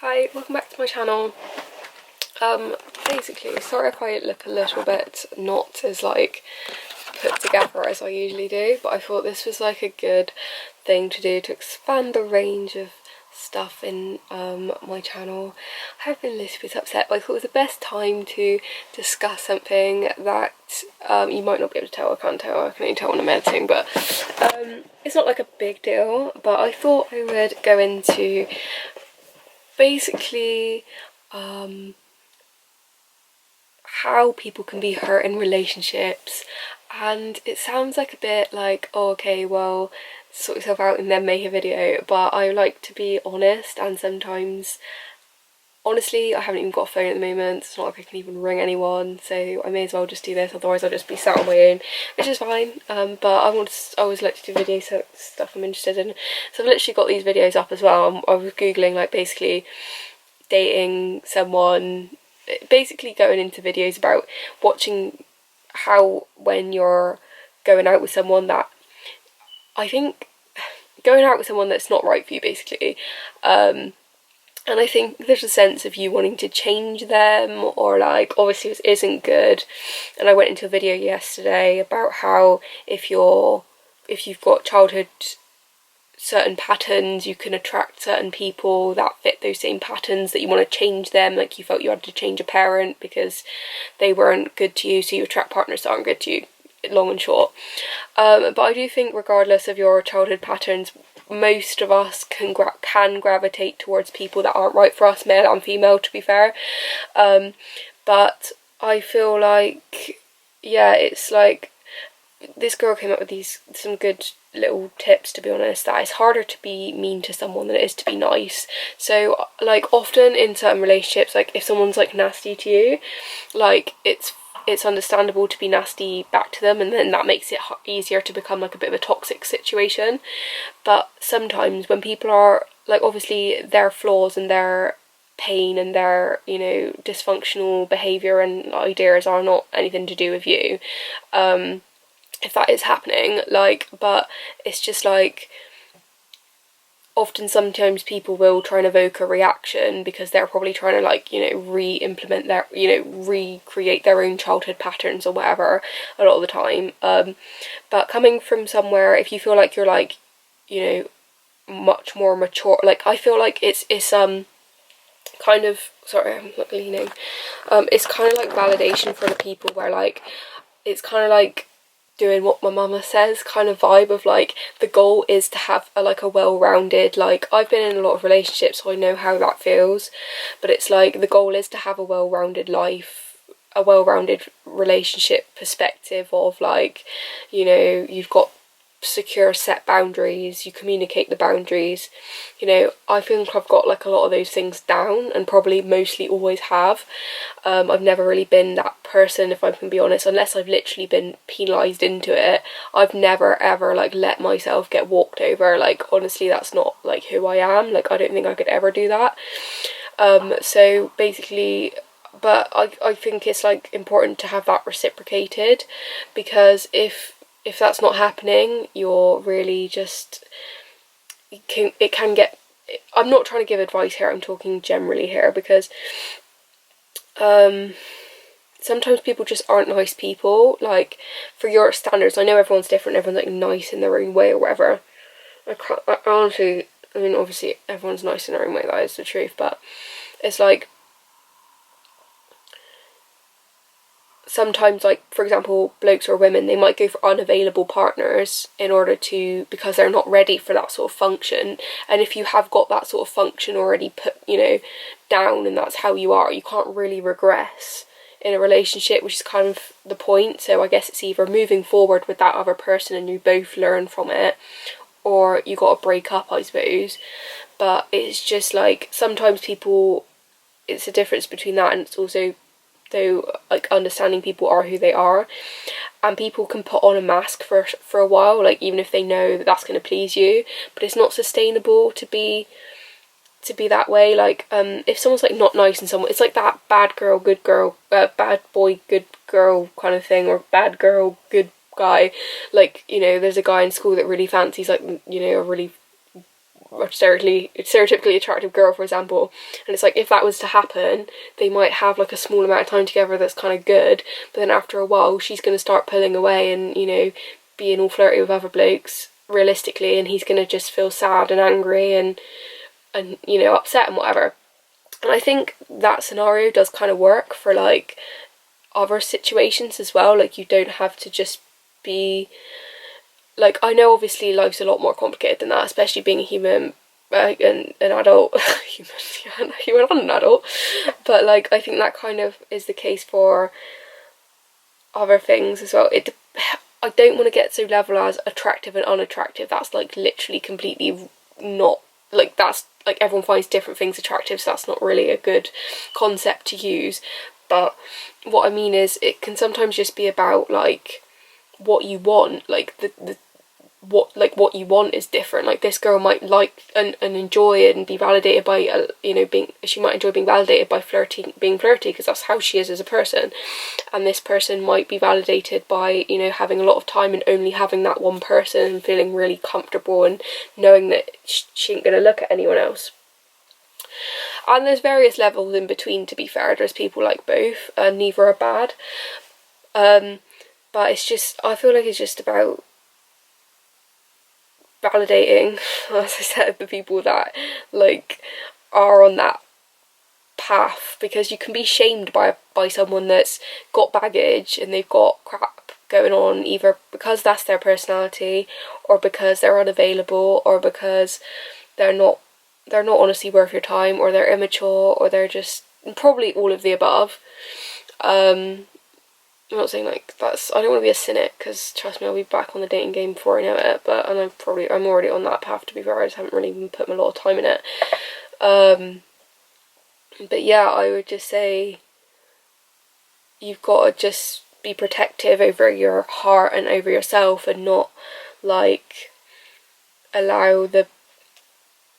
Hi, welcome back to my channel. Basically, sorry if I look a little bit not as like put together as I usually do, but I thought this was like a good thing to do to expand the range of stuff in my channel. I have been a little bit upset, but I thought it was the best time to discuss something that you might not be able to tell. I can't tell, I can only tell when I'm editing, but it's not like a big deal, but I thought I would go into basically how people can be hurt in relationships. And it sounds like a bit like, oh, okay, well, sort yourself out and then make a video, but I like to be honest, and sometimes honestly I haven't even got a phone at the moment. It's not like I can even ring anyone, so I may as well just do this, otherwise I'll just be sat on my own, which is fine. But I always like to do video stuff I'm interested in, so I've literally got these videos up as well. I was googling like basically dating someone, basically going into videos about watching how when you're going out with someone that I think going out with someone that's not right for you, basically, and I think there's a sense of you wanting to change them, or like obviously this isn't good. And I went into a video yesterday about how if you've got childhood certain patterns, you can attract certain people that fit those same patterns, that you want to change them, like you felt you had to change a parent because they weren't good to you, so you attract partners that aren't good to you, long and short. But I do think regardless of your childhood patterns, most of us can gravitate towards people that aren't right for us, male and female, to be fair. But I feel like, yeah, it's like this girl came up with some good little tips, to be honest, that it's harder to be mean to someone than it is to be nice. So like often in certain relationships, like if someone's like nasty to you, like it's understandable to be nasty back to them, and then that makes it easier to become like a bit of a toxic situation. But sometimes when people are like, obviously their flaws and their pain and their, you know, dysfunctional behaviour and ideas are not anything to do with you, if that is happening, like, but it's just like often sometimes people will try and evoke a reaction because they're probably trying to, like, you know, re-implement their, you know, recreate their own childhood patterns or whatever a lot of the time. But coming from somewhere, if you feel like you're like, you know, much more mature, like I feel like it's kind of, sorry, I'm not leaning, it's kind of like validation for the people where like it's kind of like doing what my mama says kind of vibe of like the goal is to have a well-rounded, like I've been in a lot of relationships so I know how that feels, but it's like the goal is to have a well-rounded life, a well-rounded relationship perspective of like, you know, you've got secure set boundaries, you communicate the boundaries, you know. I think I've got like a lot of those things down, and probably mostly always have. I've never really been that person, if I can be honest, unless I've literally been penalised into it. I've never ever like let myself get walked over. Like honestly, that's not like who I am. Like I don't think I could ever do that. So basically, but I think it's like important to have that reciprocated, because if that's not happening, you're really just, it can get, I'm not trying to give advice here, I'm talking generally here, because sometimes people just aren't nice people, like for your standards. I know everyone's different, everyone's like nice in their own way or whatever. I honestly, I mean obviously everyone's nice in their own way, that is the truth, but it's like sometimes, like for example, blokes or women, they might go for unavailable partners in order to, because they're not ready for that sort of function. And if you have got that sort of function already put, you know, down, and that's how you are, you can't really regress in a relationship, which is kind of the point. So I guess it's either moving forward with that other person and you both learn from it, or you got to break up, I suppose. But it's just like sometimes people, it's a difference between that, and it's also, though, like understanding people are who they are, and people can put on a mask for a while, like even if they know that that's going to please you, but it's not sustainable to be that way. Like if someone's like not nice and someone, it's like that bad girl good girl, bad boy good girl kind of thing, or bad girl good guy. Like, you know, there's a guy in school that really fancies like, you know, a really stereotypically attractive girl, for example, and it's like if that was to happen, they might have like a small amount of time together that's kind of good, but then after a while she's going to start pulling away and, you know, being all flirty with other blokes realistically, and he's going to just feel sad and angry and you know, upset and whatever. And I think that scenario does kind of work for like other situations as well. Like, you don't have to just be like, I know obviously life's a lot more complicated than that, especially being a human, an adult, human and an adult, but like I think that kind of is the case for other things as well. I don't want to get so level as attractive and unattractive. That's like literally completely not, like, that's like everyone finds different things attractive, so that's not really a good concept to use. But what I mean is, it can sometimes just be about like what you want, like what you want is different. Like, this girl might like and enjoy and be validated by you know, she might enjoy being validated by being flirty because that's how she is as a person, and this person might be validated by, you know, having a lot of time and only having that one person and feeling really comfortable and knowing that she ain't gonna look at anyone else. And there's various levels in between, to be fair. There's people like both, and neither are bad, but it's just, I feel like it's just about validating, as I said, the people that like are on that path, because you can be shamed by someone that's got baggage and they've got crap going on, either because that's their personality, or because they're unavailable, or because they're not honestly worth your time, or they're immature, or they're just probably all of the above. I'm not saying like that's, I don't want to be a cynic, because trust me, I'll be back on the dating game before I know it, but I'm already on that path, to be fair. I just haven't really been putting a lot of time in it. But yeah, I would just say you've got to just be protective over your heart and over yourself, and not like allow the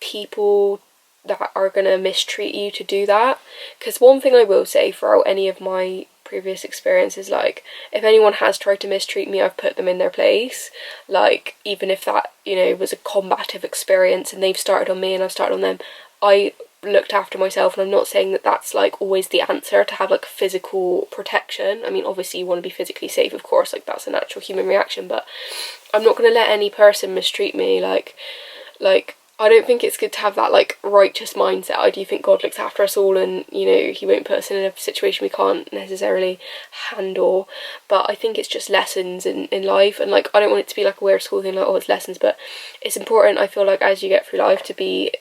people that are going to mistreat you to do that. Because one thing I will say throughout any of my previous experiences, like, if anyone has tried to mistreat me, I've put them in their place. Like, even if that, you know, was a combative experience and they've started on me and I've started on them, I looked after myself. And I'm not saying that that's like always the answer, to have like physical protection. I mean, obviously you want to be physically safe, of course, like that's a natural human reaction, but I'm not going to let any person mistreat me. Like I don't think it's good to have that like righteous mindset. I do think God looks after us all, and, you know, he won't put us in a situation we can't necessarily handle. But I think it's just lessons in life, and like I don't want it to be like a weird school thing, like, oh, it's lessons, but it's important, I feel like, as you get through life, to be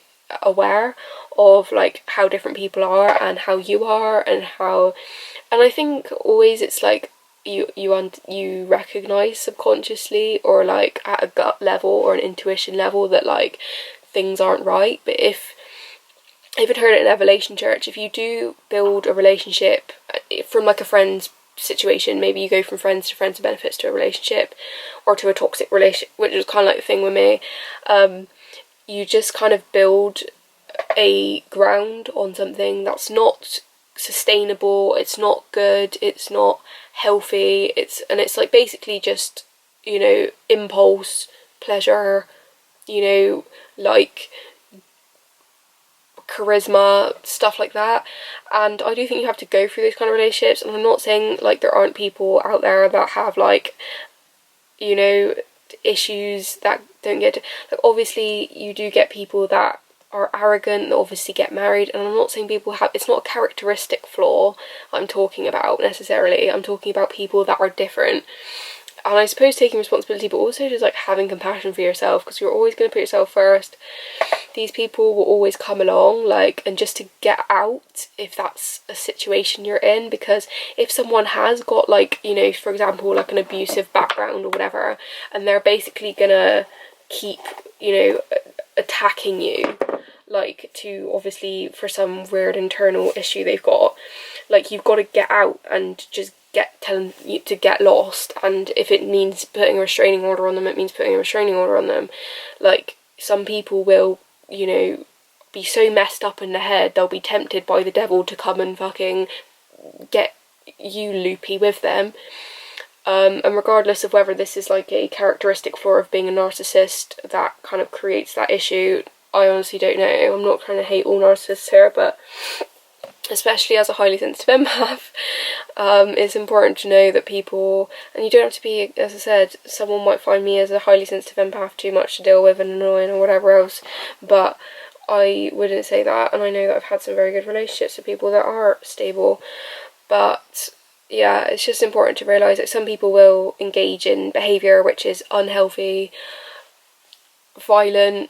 aware of like how different people are and how you are, and I think always it's like you recognize subconsciously, or like at a gut level or an intuition level, that like things aren't right. But if you'd heard it in Evolution Church, if you do build a relationship from like a friend's situation, maybe you go from friends to friends with benefits to a relationship, or to a toxic relationship, which is kind of like the thing with me, you just kind of build a ground on something that's not sustainable, it's not good, it's not healthy, it's like basically just, you know, impulse, pleasure, you know, like charisma, stuff like that. And I do think you have to go through those kind of relationships, and I'm not saying like there aren't people out there that have like, you know, issues that don't get to, like, obviously you do get people that are arrogant, that obviously get married, and I'm not saying people have, it's not a characteristic flaw I'm talking about necessarily, I'm talking about people that are different. And I suppose taking responsibility, but also just like having compassion for yourself, because you're always going to put yourself first. These people will always come along, like, and just to get out if that's a situation you're in, because if someone has got like, you know, for example, like an abusive background or whatever, and they're basically gonna keep, you know, attacking you, like, to obviously for some weird internal issue they've got, like, you've got to get out and just tell them to get lost. And if it means putting a restraining order on them, it means putting a restraining order on them. Like, some people will, you know, be so messed up in the head, they'll be tempted by the devil to come and fucking get you loopy with them. And regardless of whether this is like a characteristic flaw of being a narcissist that kind of creates that issue, I honestly don't know. I'm not trying to hate all narcissists here, but especially as a highly sensitive empath, it's important to know that people, and you don't have to be, as I said, someone might find me as a highly sensitive empath too much to deal with and annoying or whatever else, but I wouldn't say that, and I know that I've had some very good relationships with people that are stable, but yeah, it's just important to realise that some people will engage in behaviour which is unhealthy, violent,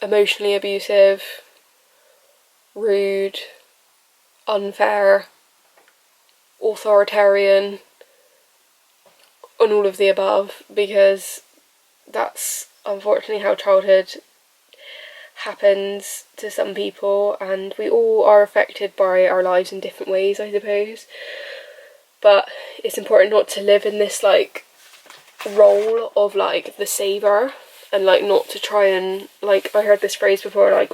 emotionally abusive, rude, unfair, authoritarian, and all of the above, because that's unfortunately how childhood happens to some people, and we all are affected by our lives in different ways, I suppose. But it's important not to live in this like role of like the saver, and like not to try and, like, I heard this phrase before, like,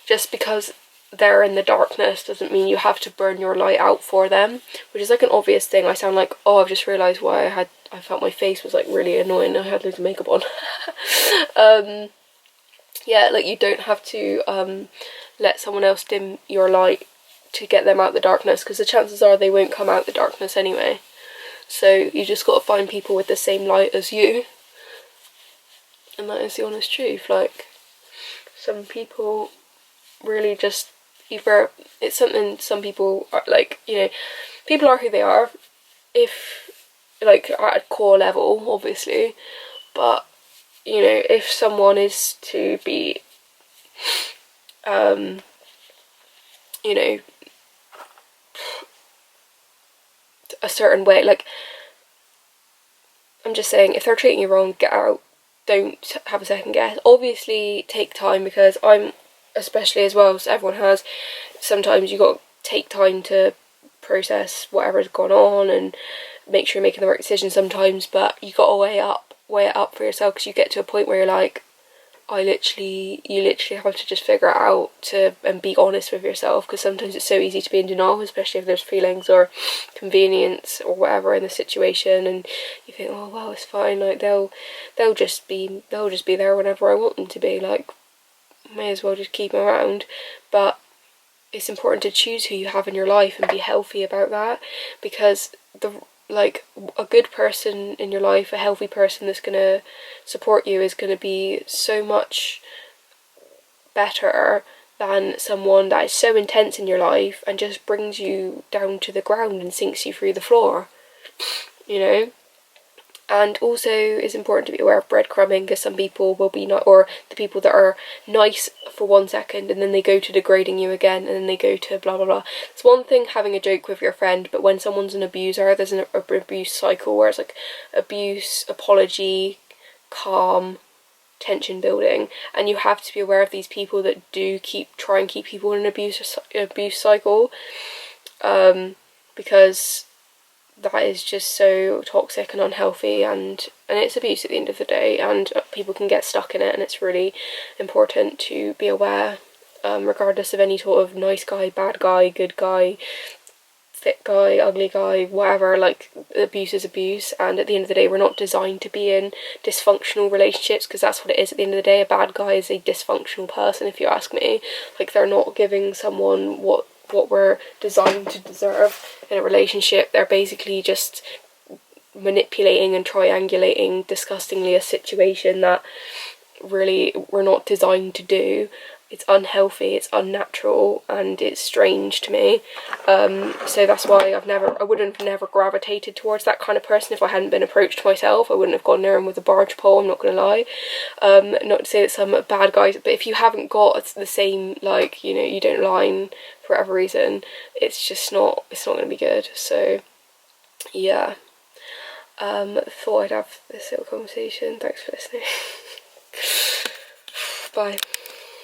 just because they're in the darkness doesn't mean you have to burn your light out for them, which is like an obvious thing. I sound like, oh, I've just realised why I felt my face was like really annoying. I had loads of makeup on. Yeah, like, you don't have to let someone else dim your light to get them out the darkness, because the chances are they won't come out the darkness anyway. So you just got to find people with the same light as you, and that is the honest truth. Like, some people really just, either it's something, some people are like, you know, people are who they are, if, like, at a core level, obviously, but, you know, if someone is to be, you know, a certain way, like, I'm just saying, if they're treating you wrong, get out. Don't have a second guess. Obviously take time, because I'm, especially as well, so everyone has, sometimes you got to take time to process whatever's gone on and make sure you're making the right decision sometimes, but you got to weigh it up for yourself, because you get to a point where you're like, you literally have to just figure it out and be honest with yourself, because sometimes it's so easy to be in denial, especially if there's feelings or convenience or whatever in the situation, and you think, oh well, it's fine, like, they'll just be there whenever I want them to be, like, may as well just keep them around. But it's important to choose who you have in your life and be healthy about that, because a good person in your life, a healthy person that's going to support you, is going to be so much better than someone that is so intense in your life and just brings you down to the ground and sinks you through the floor, you know. And also it's important to be aware of breadcrumbing, because some people will be not, or the people that are nice for 1 second and then they go to degrading you again, and then they go to blah blah blah. It's one thing having a joke with your friend, but when someone's an abuser, there's an abuse cycle where it's like abuse, apology, calm, tension building, and you have to be aware of these people that do try and keep people in an abuse cycle, because that is just so toxic and unhealthy, and it's abuse at the end of the day, and people can get stuck in it, and it's really important to be aware, regardless of any sort of nice guy, bad guy, good guy, fit guy, ugly guy, whatever. Like, abuse is abuse, and at the end of the day, we're not designed to be in dysfunctional relationships, because that's what it is at the end of the day. A bad guy is a dysfunctional person, if you ask me. Like, they're not giving someone what we're designed to deserve in a relationship. They're basically just manipulating and triangulating disgustingly a situation that really we're not designed to do. It's unhealthy, it's unnatural, and it's strange to me. So that's why I would have never gravitated towards that kind of person if I hadn't been approached myself. I wouldn't have gone near him with a barge pole, I'm not going to lie. Not to say that some bad guys, but if you haven't got the same, like, you know, you don't align for whatever reason, it's not going to be good. So yeah, thought I'd have this little conversation. Thanks for listening. Bye.